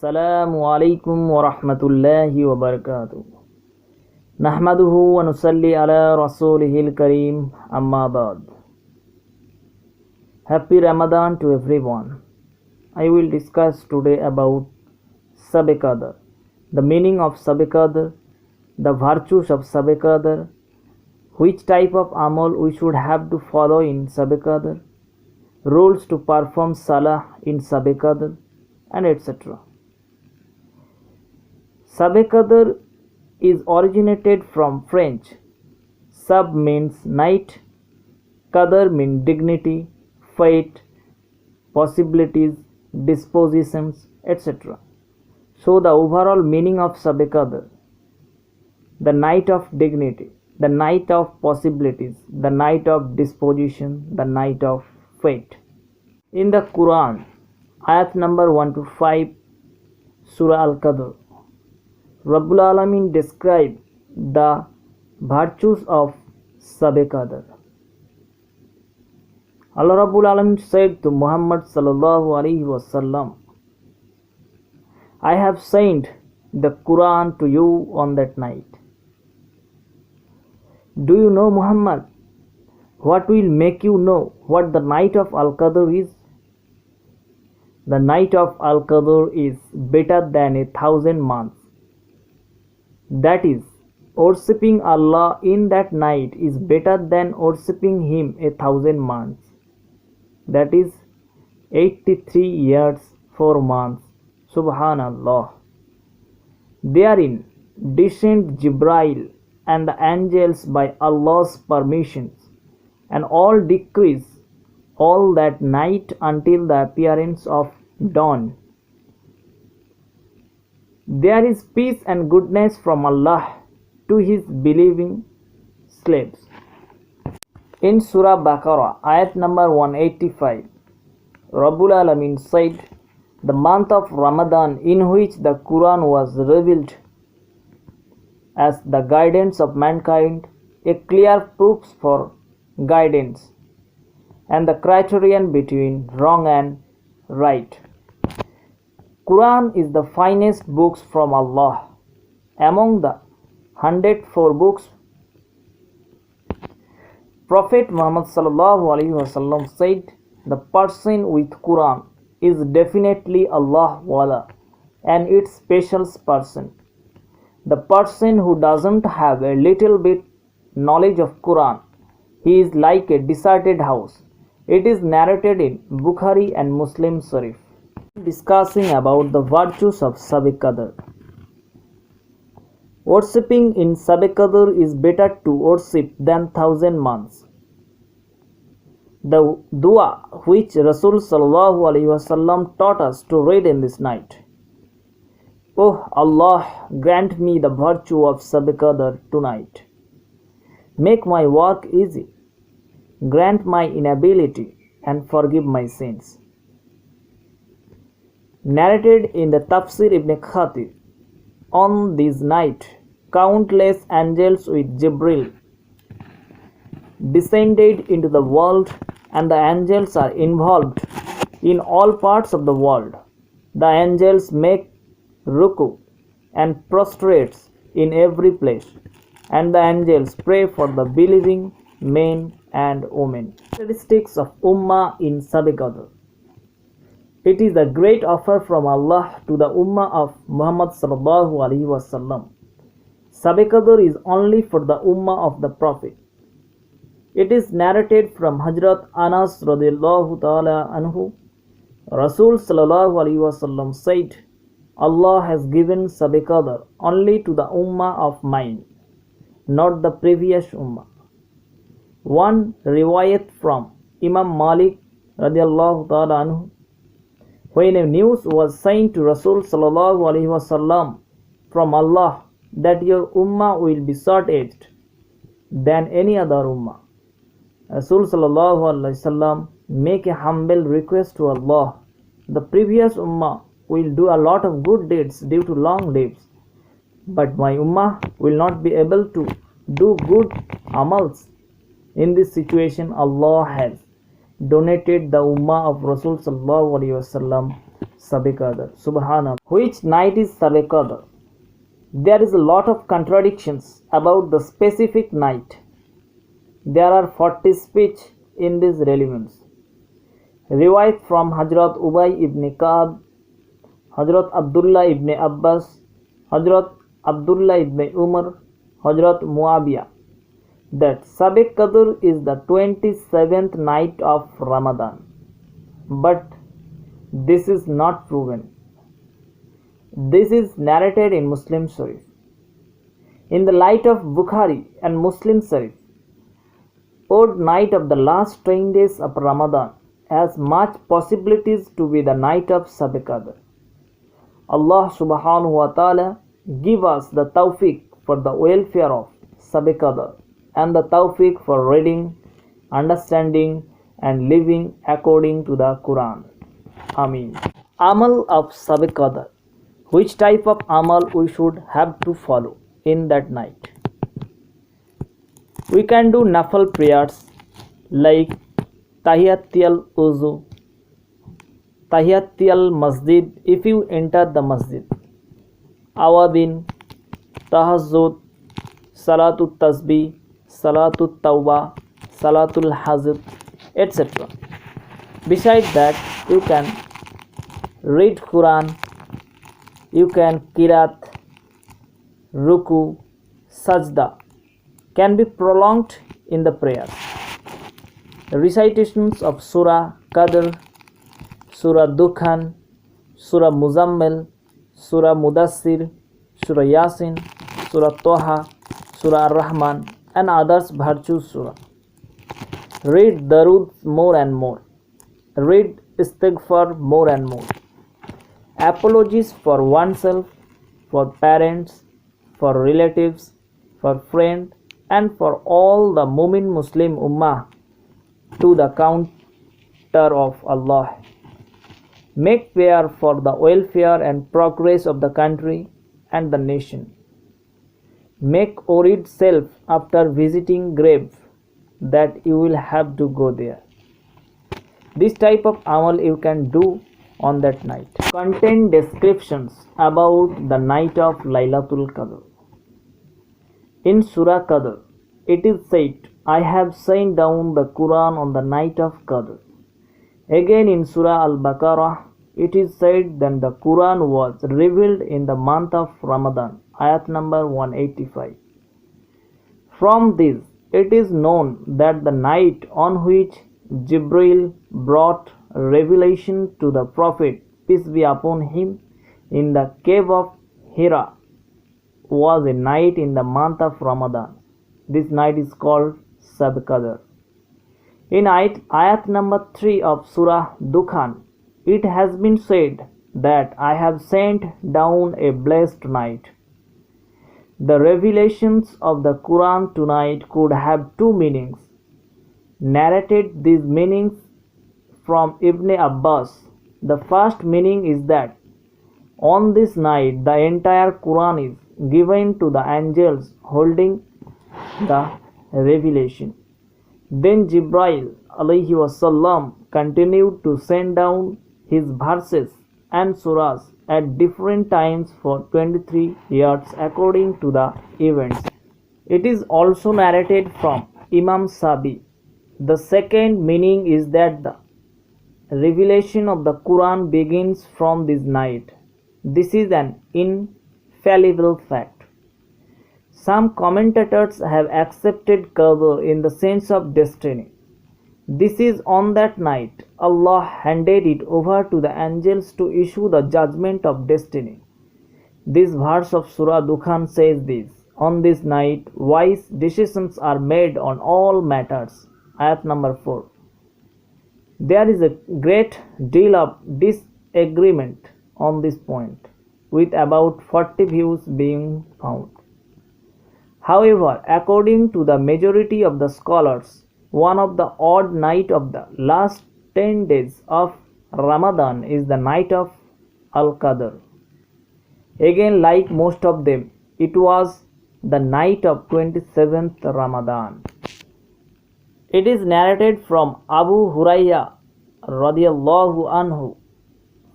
अस्सलामु अलैकुम वरहमतुल्लाहि वबरकातुहू नहमदुहु व नुसल्ली अला रसूलिहिल करीम अम्मा बाद। Happy Ramadan to everyone. I will discuss today about Sab-e Qadr, the meaning of Sab-e Qadr, the virtues of Sab-e Qadr, which type of amal we should have to follow in Sab-e Qadr, rules to perform salah in Sab-e Qadr, and etc. Sab-e Qadr is originated from French. Sab means night, Qadr means dignity, fate, possibilities, dispositions, etc. So the overall meaning of Sab-e Qadr, the night of dignity, the night of possibilities, the night of disposition, the night of fate. In the Quran, ayat number 1 to 5, Surah Al-Qadr, Rabbul Alamin described the virtues of Sab-e Qadr. Allah Rabbul Alamin said to Muhammad sallallahu alaihi wasallam, I have sent the Quran to you on that night. Do you know, Muhammad, what will make you know what the night of Al-Qadr is? The night of Al-Qadr is better than 1,000 months. That is, worshipping Allah in that night is better than worshipping Him 1,000 months. That is 83 years, 4 months. Subhanallah. Therein descend Jibrail and the angels by Allah's permissions, and all decrease all that night until the appearance of dawn. There is peace and goodness from Allah to His believing slaves. In Surah Baqarah, ayat number 185, Rabbul Alamin said, the month of Ramadan in which the Quran was revealed as the guidance of mankind, a clear proof for guidance, and the criterion between wrong and right. Quran is the finest books from Allah. Among the 104 books, Prophet Muhammad sallallahu alaihi wasallam said, the person with Quran is definitely Allah wala, and its special person. The person who doesn't have a little bit knowledge of Quran, he is like a deserted house. It is narrated in Bukhari and Muslim Sharif. Discussing about the virtues of Sab-e Qadr. Worshipping in Sab-e Qadr is better to worship than 1,000 months. The dua which Rasul sallallahu alaihi wasallam taught us to read in this night. Oh Allah, grant me the virtue of Sab-e Qadr tonight. Make my work easy. Grant my inability and forgive my sins. Narrated in the Tafsir Ibn Kathir, on this night, countless angels with Jibril descended into the world, and the angels are involved in all parts of the world. The angels make ruku and prostrates in every place, and the angels pray for the believing men and women. Characteristics of Ummah in Sab-e Qadr. It is a great offer from Allah to the Ummah of Muhammad sallallahu alaihi wasallam. Sab-e Qadr is only for the Ummah of the Prophet. It is narrated from Hazrat Anas radiyallahu ta'ala anhu. Rasul sallallahu alaihi wasallam said, Allah has given Sab-e Qadr only to the Ummah of mine, not the previous Ummah. One riwayat from Imam Malik radiyallahu ta'ala anhu. When a news was sent to Rasul sallallahu alaihi wasallam from Allah that your ummah will be short-aged than any other ummah, Rasul sallallahu alaihi wasallam make a humble request to Allah. The previous ummah will do a lot of good deeds due to long lives, but my ummah will not be able to do good amals. In this situation, Allah has donated the Ummah of Rasul sallallahu alaihi wasallam Sab-e-Qadr. Subhanallah. Which night is Sab-e-Qadr? There is a lot of contradictions about the specific night. There are 40 speech in this relevance. Riwayat from Hazrat Ubay ibn Ka'b, Hazrat Abdullah ibn Abbas, Hazrat Abdullah ibn Umar, Hazrat Muawiyah, that Sab-e-Qadr is the 27th night of Ramadan. But this is not proven. This is narrated in Muslim Sharif. In the light of Bukhari and Muslim Sharif, odd night of the last 10 days of Ramadan has much possibilities to be the night of Sab-e-Qadr. Allah subhanahu wa ta'ala give us the tawfiq for the welfare of Sab-e-Qadr and the tawfiq for reading, understanding and living according to the Quran. Ameen. Amal of Sab-e-Qadr. Which type of amal we should have to follow in that night? We can do nafal prayers like Tahiyatul Uzu, Tahiyatul Masjid if you enter the masjid, Awadin, Tahajjud, Salatul Tasbih, Salatul Tawbah, Salatul Hazr, etc. Besides that, you can read Quran, you can Qiraat, Ruku, Sajda can be prolonged in the prayers. The recitations of Surah Qadr, Surah Dukhan, Surah Muzammil, Surah Mudassir, Surah Yasin, Surah Toha, Surah Ar-Rahman and others virtue surah. Read Darud more and more. Read Istighfar more and more. Apologies for oneself, for parents, for relatives, for friends and for all the Mu'min Muslim Ummah to the counter of Allah. Make prayer for the welfare and progress of the country and the nation. Make worried self after visiting grave that you will have to go there. This type of amal you can do on that night. Content descriptions about the night of Laylatul Qadr. In Surah Qadr, it is said, I have sent down the Quran on the night of Qadr. Again in Surah Al-Baqarah, it is said that the Quran was revealed in the month of Ramadan, ayat number 185. From this, it is known that the night on which Jibril brought revelation to the Prophet, peace be upon him, in the cave of Hira was a night in the month of Ramadan. This night is called Sab-e-Qadr. In ayat number 3 of Surah Dukhan, it has been said that I have sent down a blessed night. The revelations of the Quran tonight could have two meanings. Narrated these meanings from Ibn Abbas. The first meaning is that on this night the entire Quran is given to the angels holding the revelation. Then Jibril alayhi wasallam continued to send down his verses and surahs at different times for 23 years according to the events. It is also narrated from Imam Sabi. The second meaning is that the revelation of the Quran begins from this night. This is an infallible fact. Some commentators have accepted Qadr in the sense of destiny. This is on that night Allah handed it over to the angels to issue the judgment of destiny. This verse of Surah Dukhan says this: on this night wise decisions are made on all matters. Ayat number 4. There is a great deal of disagreement on this point, with about 40 views being found. However, according to the majority of the scholars, one of the odd night of the last 10 days of Ramadan is the night of Al-Qadr. Again, like most of them, it was the night of 27th Ramadan. It is narrated from Abu Hurairah radiyallahu anhu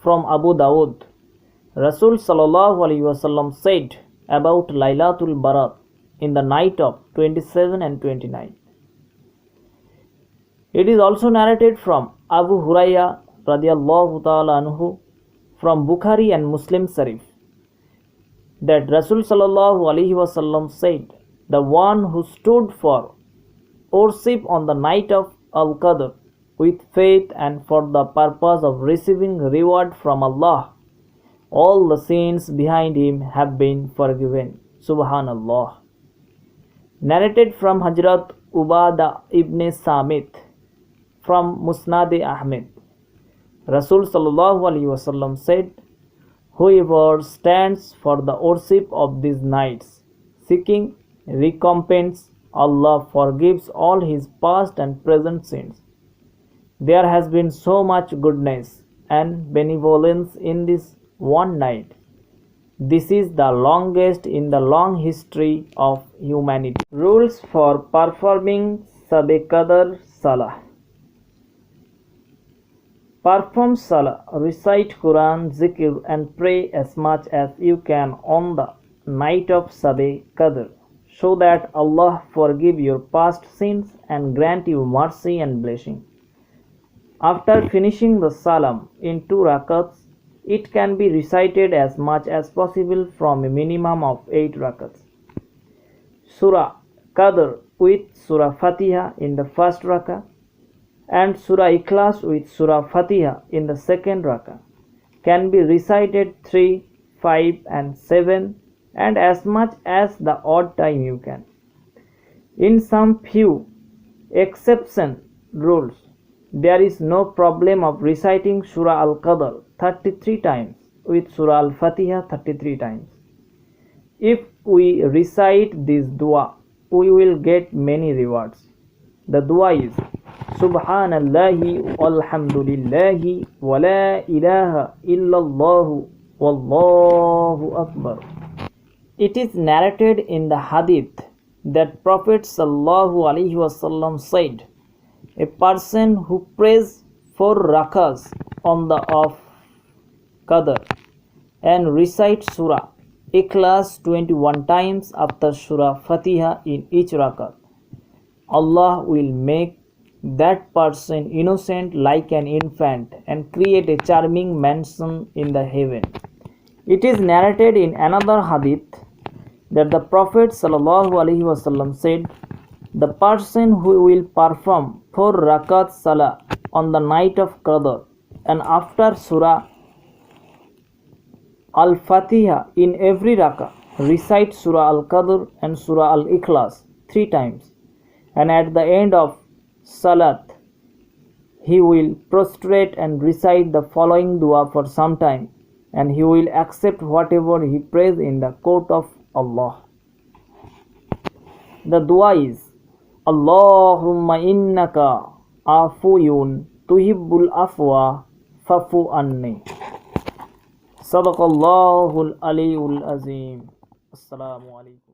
from Abu Dawud, Rasul sallallahu alaihi wasallam said about Laylatul Barat in the night of 27 and 29. It is also narrated from Abu Hurairah radiyallahu ta'ala anhu from Bukhari and Muslim Sharif that Rasul sallallahu alaihi wasallam said, the one who stood for worship on the night of Al-Qadr with faith and for the purpose of receiving reward from Allah, all the sins behind him have been forgiven. Subhanallah. Narrated from Hazrat Ubadah ibn Samit from Musnad Ahmed, Rasul sallallahu alaihi wasallam said, whoever stands for the worship of these nights, seeking recompense, Allah forgives all his past and present sins. There has been so much goodness and benevolence in this one night. This is the longest in the long history of humanity. Rules for performing Shab-e Qadr Salah. Perform Salah, recite Quran, Zikr and pray as much as you can on the night of Shab-e Qadr, so that Allah forgive your past sins and grant you mercy and blessing. After finishing the Salam in 2 rakats, it can be recited as much as possible from a minimum of 8 rakats. Surah Qadr with Surah Fatiha in the first rakah and Surah Ikhlas with Surah Fatiha in the second rakah can be recited 3, 5 and 7 and as much as the odd time you can. In some few exception rules, there is no problem of reciting Surah Al-Qadr 33 times with Surah Al-Fatiha 33 times. If we recite this dua, we will get many rewards. The dua is Subhanallahi walhamdulillahi wa la ilaha illallahu wallahu akbar. It is narrated in the hadith that Prophet sallallahu alaihi wasallam said, a person who prays 4 rakas on the of Qadr and recites Surah Ikhlas 21 times after Surah Fatiha in each rakat, Allah will make that person innocent like an infant and create a charming mansion in the heaven. It is narrated in another hadith that the Prophet sallallahu alaihi wasallam said, the person who will perform 4 rakat salah on the night of Qadr and after Surah Al-Fatiha in every rakah recite Surah Al-Qadr and Surah Al-Ikhlas 3 times, and at the end of Salat he will prostrate and recite the following dua for some time, and he will accept whatever he prays in the court of Allah. The dua is Allahumma innaka afuyun tuhibbul afwa fa'fu anni. Sadaqallahul Aliyyul Azim. Assalamu alaikum.